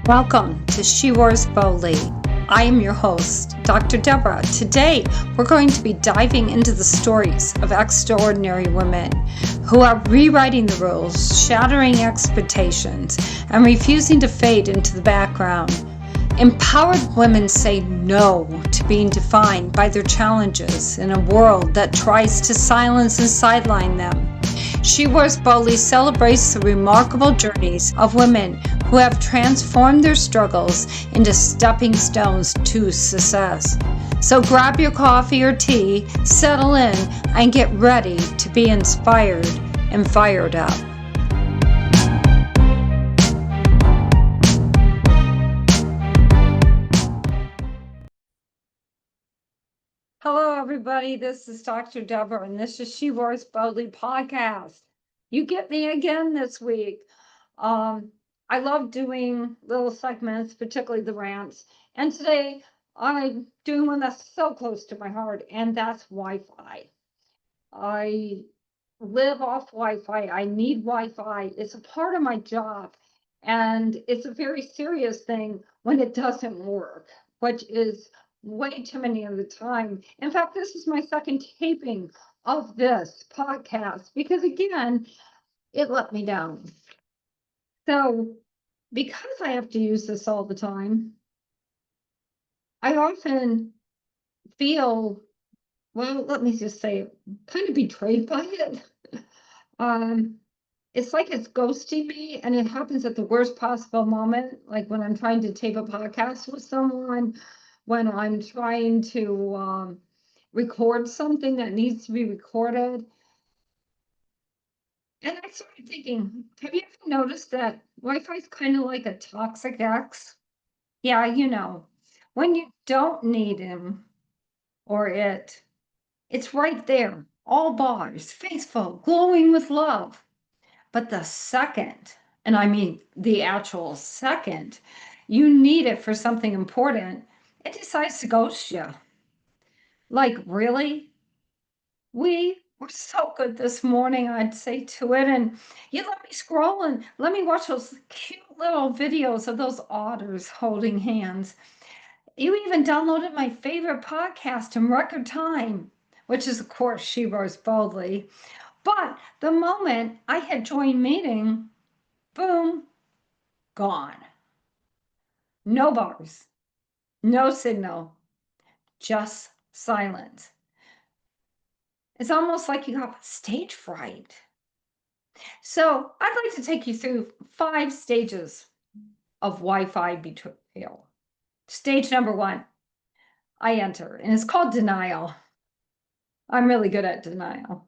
Welcome to She Roars Boldly. I am your host, Dr. Debra. Today, we're going to be diving into the stories of extraordinary women who are rewriting the rules, shattering expectations, and refusing to fade into the background. Empowered women say no to being defined by their challenges in a world that tries to silence and sideline them. She Roars Boldly celebrates the remarkable journeys of women who have transformed their struggles into stepping stones to success. So grab your coffee or tea, settle in, and get ready to be inspired and fired up. Hello, everybody. This is Dr. Debra, and this is She Roars Boldly podcast. You get me again this week. I love doing little segments, particularly the rants. And today I'm doing one that's so close to my heart, and that's Wi-Fi. I live off Wi-Fi. I need Wi-Fi. It's a part of my job. And it's a very serious thing when it doesn't work, which is way too many of the time. In fact, this is my second taping of this podcast because, again, it let me down. So, because I have to use this all the time, I often feel, well, let me just say, kind of betrayed by it. It's like it's ghosting me, and it happens at the worst possible moment, like when I'm trying to tape a podcast with someone, when I'm trying to record something that needs to be recorded. And I started thinking, have you ever noticed that Wi-Fi is kind of like a toxic ex? Yeah, when you don't need him or it's right there, all bars, faithful, glowing with love. But the second, and I mean the actual second, you need it for something important, it decides to ghost you. Like, really? We were so good this morning, I'd say to it. And you let me scroll and let me watch those cute little videos of those otters holding hands. You even downloaded my favorite podcast in record time, which is, of course, She Roars Boldly. But the moment I had joined meeting, boom, gone. No bars, no signal, just silence. It's almost like you have stage fright. So I'd like to take you through 5 stages of Wi-Fi betrayal. Stage number 1, I enter, and it's called denial. I'm really good at denial.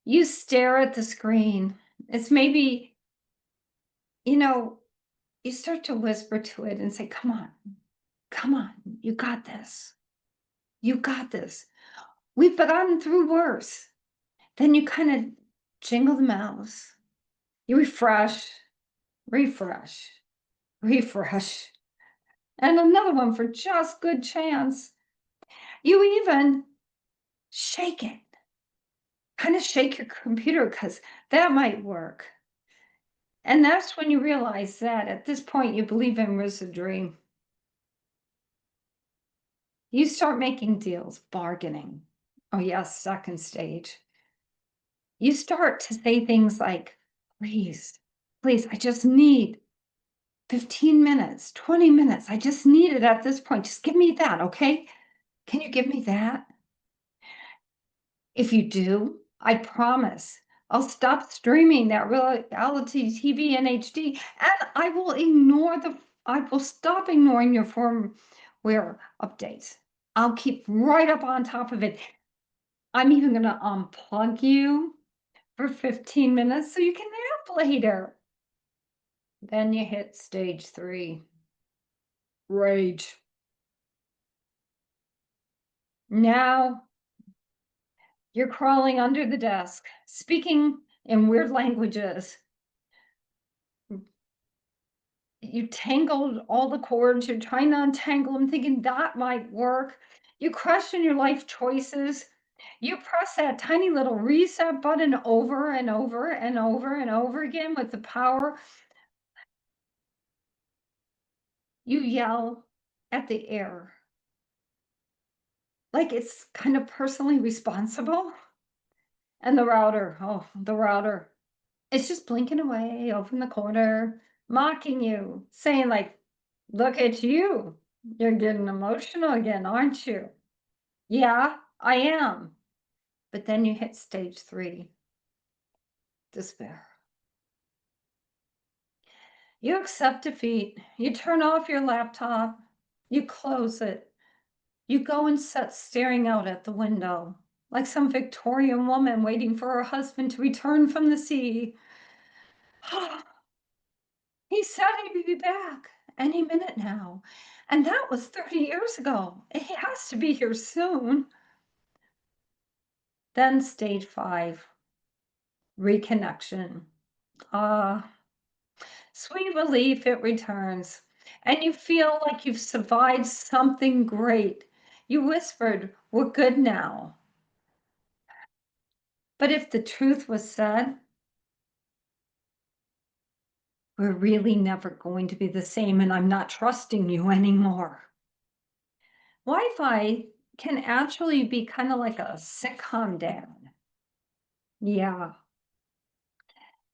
You stare at the screen. It's maybe, you start to whisper to it and say, come on, you got this. You got this. We've gotten through worse. Then you kind of jingle the mouse. You refresh, refresh, refresh. And another one for just good chance. You even shake it. Kind of shake your computer because that might work. And that's when you realize that at this point you believe in lucid dream. You start making deals, bargaining. Oh yes, second stage. You start to say things like, please, I just need 15 minutes, 20 minutes. I just need it at this point. Just give me that, okay? Can you give me that? If you do, I promise I'll stop streaming that reality TV in HD, and I will stop ignoring your firmware updates. I'll keep right up on top of it. I'm even gonna unplug you for 15 minutes so you can nap later. Then you hit stage 3, rage. Now you're crawling under the desk, speaking in weird languages. You tangled all the cords, you're trying to untangle them, thinking that might work. You question your life choices. You press that tiny little reset button over and over and over and over again with the power You yell at the air like it's kind of personally responsible. And the router, it's just blinking away over in the corner, mocking you, saying, like, look at you. You're getting emotional again, aren't you? Yeah, I am. But then you hit stage 3, despair. You accept defeat. You turn off your laptop. You close it. You go and sit staring out at the window like some Victorian woman waiting for her husband to return from the sea. He said he'd be back any minute now. And that was 30 years ago. He has to be here soon. Then stage 5, reconnection. Ah, sweet relief, it returns. And you feel like you've survived something great. You whispered, we're good now. But if the truth was said, we're really never going to be the same, and I'm not trusting you anymore. Wi-Fi can actually be kind of like a sitcom dad. Yeah.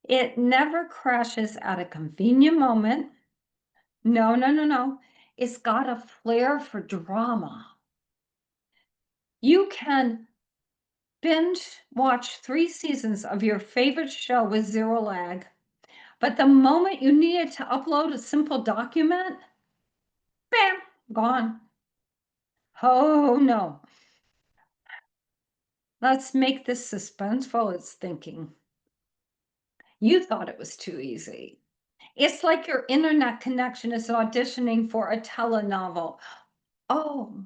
It never crashes at a convenient moment. No, no, no, no. It's got a flair for drama. You can binge watch 3 seasons of your favorite show with 0 lag, but the moment you needed to upload a simple document, bam, gone. Oh no. Let's make this suspenseful, it's thinking. You thought it was too easy. It's like your internet connection is auditioning for a telenovel. Oh,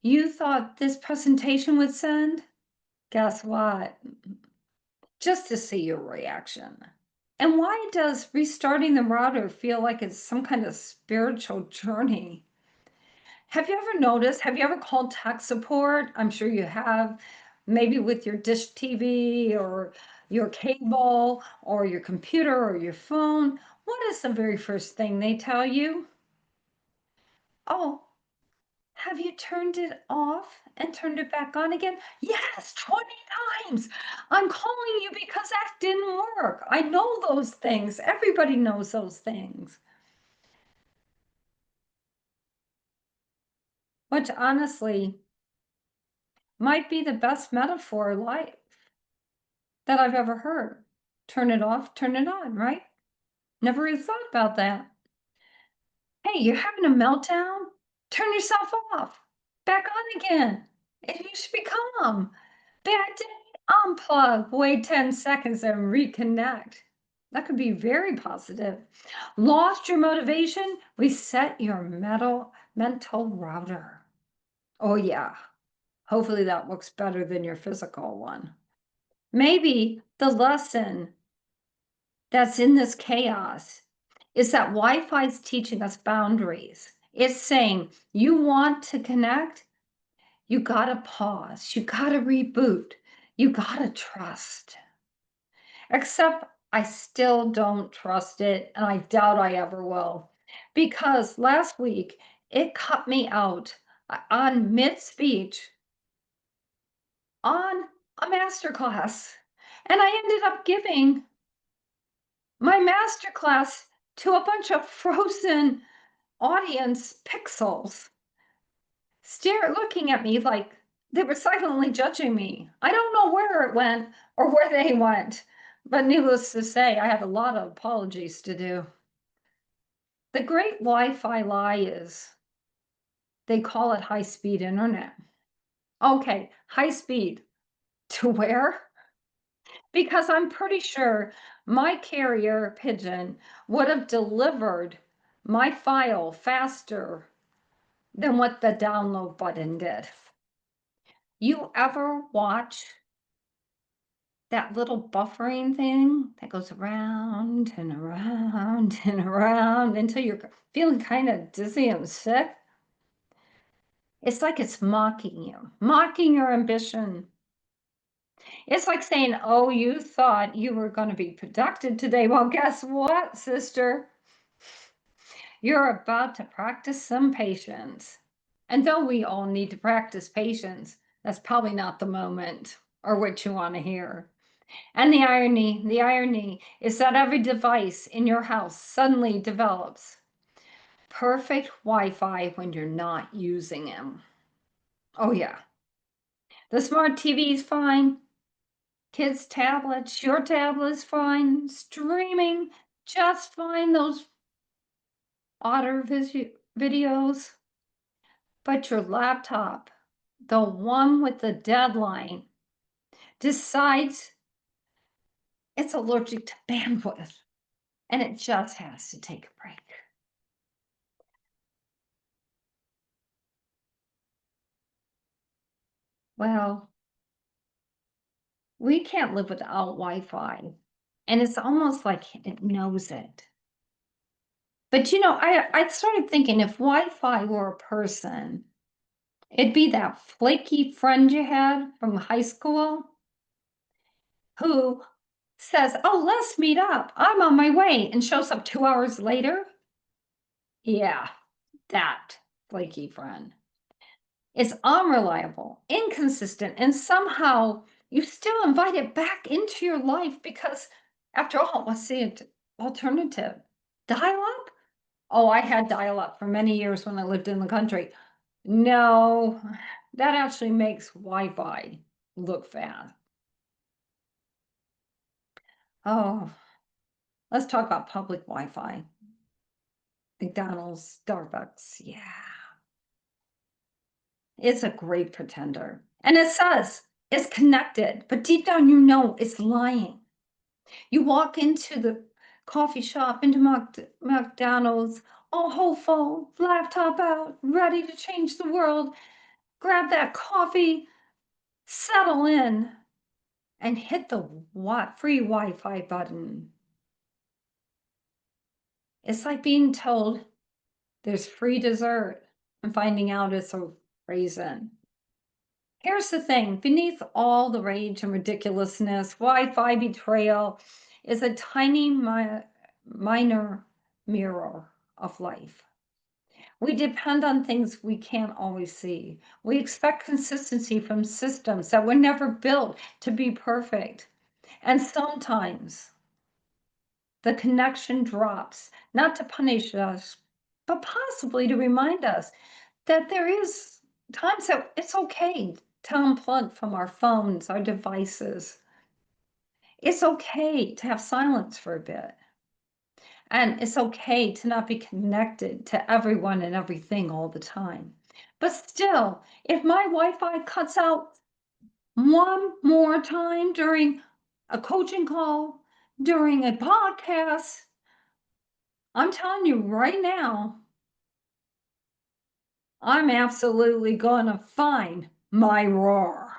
you thought this presentation would send? Guess what? Just to see your reaction. And why does restarting the router feel like it's some kind of spiritual journey? Have you ever noticed? Have you ever called tech support? I'm sure you have, maybe with your dish TV or your cable or your computer or your phone. What is the very first thing they tell you? Oh, have you turned it off and turned it back on again? Yes, 20 times. I'm calling you because that didn't work. I know those things. Everybody knows those things. Which honestly might be the best metaphor life that I've ever heard. Turn it off, turn it on, right? Never really thought about that. Hey, you're having a meltdown? Turn yourself off. Back on again. You should be calm. Bad day, unplug, wait 10 seconds and reconnect. That could be very positive. Lost your motivation? Reset your mental router. Oh yeah, hopefully that works better than your physical one. Maybe the lesson that's in this chaos is that Wi-Fi is teaching us boundaries. It's saying, you want to connect? You gotta pause, you gotta reboot, you gotta trust. Except I still don't trust it, and I doubt I ever will. Because last week it cut me out on mid-speech on a masterclass. And I ended up giving my masterclass to a bunch of frozen audience pixels, looking at me like they were silently judging me. I don't know where it went or where they went, but needless to say, I have a lot of apologies to do. The great Wi-Fi lie is they call it high-speed internet. Okay, high speed to where? Because I'm pretty sure my carrier pigeon would have delivered my file faster than what the download button did. You ever watch that little buffering thing that goes around and around and around until you're feeling kind of dizzy and sick? It's like it's mocking you, mocking your ambition. It's like saying, oh, you thought you were going to be productive today. Well, guess what, sister? You're about to practice some patience. And though we all need to practice patience, that's probably not the moment or what you want to hear. And the irony is that every device in your house suddenly develops perfect Wi-Fi when you're not using them. Oh yeah. The smart TV is fine. Kids' tablets, your tablet's fine. Streaming, just fine. Those otter videos. But your laptop, the one with the deadline, decides it's allergic to bandwidth and it just has to take a break. Well, we can't live without Wi-Fi, and it's almost like it knows it. But I started thinking if Wi-Fi were a person, it'd be that flaky friend you had from high school who says, "Oh, let's meet up. I'm on my way," and shows up 2 hours later. Yeah, that flaky friend is unreliable, inconsistent, and somehow you still invite it back into your life because, after all, what's the alternative? Dial up? Oh, I had dial up for many years when I lived in the country. No, that actually makes Wi Fi look fast. Oh, let's talk about public Wi Fi. McDonald's, Starbucks, yeah. It's a great pretender. And it says it's connected, but deep down you know it's lying. You walk into the coffee shop, into McDonald's, all hopeful, laptop out, ready to change the world, grab that coffee, settle in, and hit the free Wi-Fi button. It's like being told there's free dessert and finding out it's a raisin. Here's the thing, beneath all the rage and ridiculousness, Wi-Fi betrayal is a tiny minor mirror of life. We depend on things we can't always see. We expect consistency from systems that were never built to be perfect. And sometimes the connection drops, not to punish us, but possibly to remind us that there is times that it's okay to unplug from our phones, our devices. It's okay to have silence for a bit. And it's okay to not be connected to everyone and everything all the time. But still, if my Wi-Fi cuts out one more time during a coaching call, during a podcast, I'm telling you right now, I'm absolutely gonna find my roar.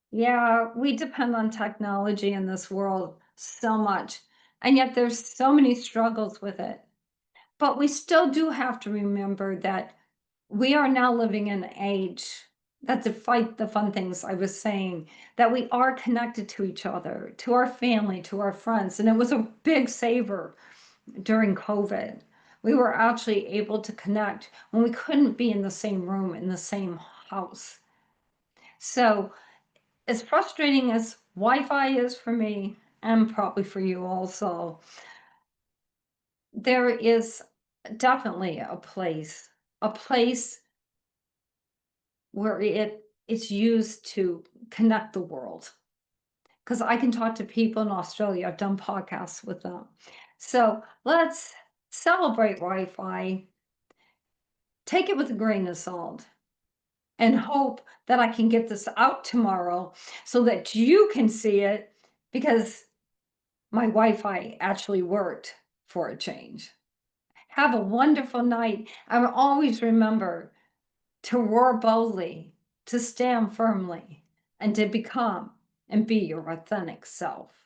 Yeah, we depend on technology in this world so much, and yet there's so many struggles with it. But we still do have to remember that we are now living in an age that, despite the fun things I was saying, that we are connected to each other, to our family, to our friends. And it was a big saver during COVID. We were actually able to connect when we couldn't be in the same room, in the same house. So, as frustrating as Wi-Fi is for me, and probably for you also, there is definitely a place where it's used to connect the world. Because I can talk to people in Australia. I've done podcasts with them. So let's celebrate Wi-Fi, take it with a grain of salt, and hope that I can get this out tomorrow so that you can see it, because my Wi-Fi actually worked for a change. Have a wonderful night. And always remember to roar boldly, to stand firmly, and to become and be your authentic self.